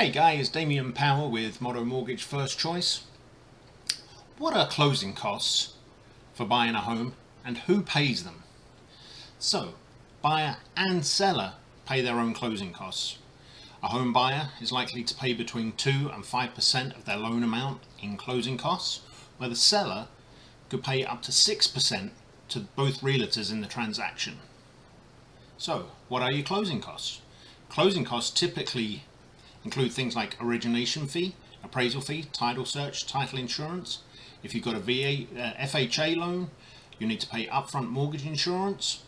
Hey guys, Damien Power with Motto Mortgage First Choice. What are closing costs for buying a home and who pays them? So, buyer and seller pay their own closing costs. A home buyer is likely to pay between 2 and 5% of their loan amount in closing costs, where the seller could pay up to 6% to both realtors in the transaction. So, what are your closing costs? Closing costs typically include things like origination fee, appraisal fee, title search, title insurance. If you've got a FHA loan, you need to pay upfront mortgage insurance,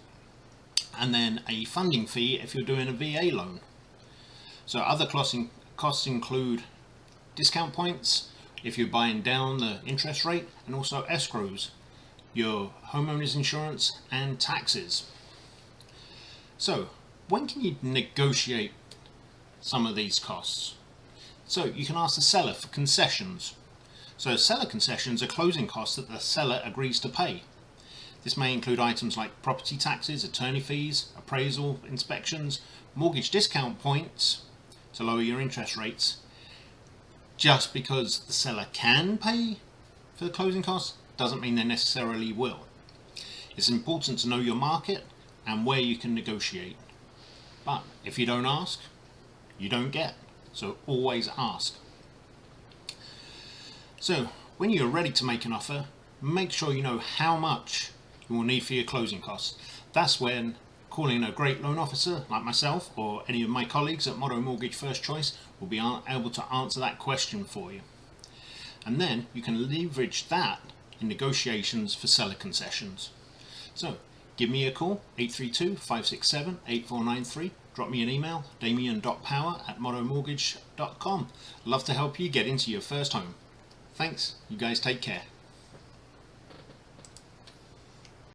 and then a funding fee if you're doing a VA loan. So other costs include discount points if you're buying down the interest rate, and also escrows, your homeowner's insurance, and taxes. So when can you negotiate some of these costs? So you can ask the seller for concessions. So seller concessions are closing costs that the seller agrees to pay. This may include items like property taxes, attorney fees, appraisal inspections, mortgage discount points to lower your interest rates. Just because the seller can pay for the closing costs doesn't mean they necessarily will. It's important to know your market and where you can negotiate. But if you don't ask, you don't get. So always ask. So when you're ready to make an offer, make sure you know how much you will need for your closing costs. That's when calling a great loan officer like myself or any of my colleagues at Motto Mortgage First Choice will be able to answer that question for you. And then you can leverage that in negotiations for seller concessions. So give me a call, 832-567-8493. Drop me an email, damien.power@mottomortgage.com. Love to help you get into your first home. Thanks, you guys take care.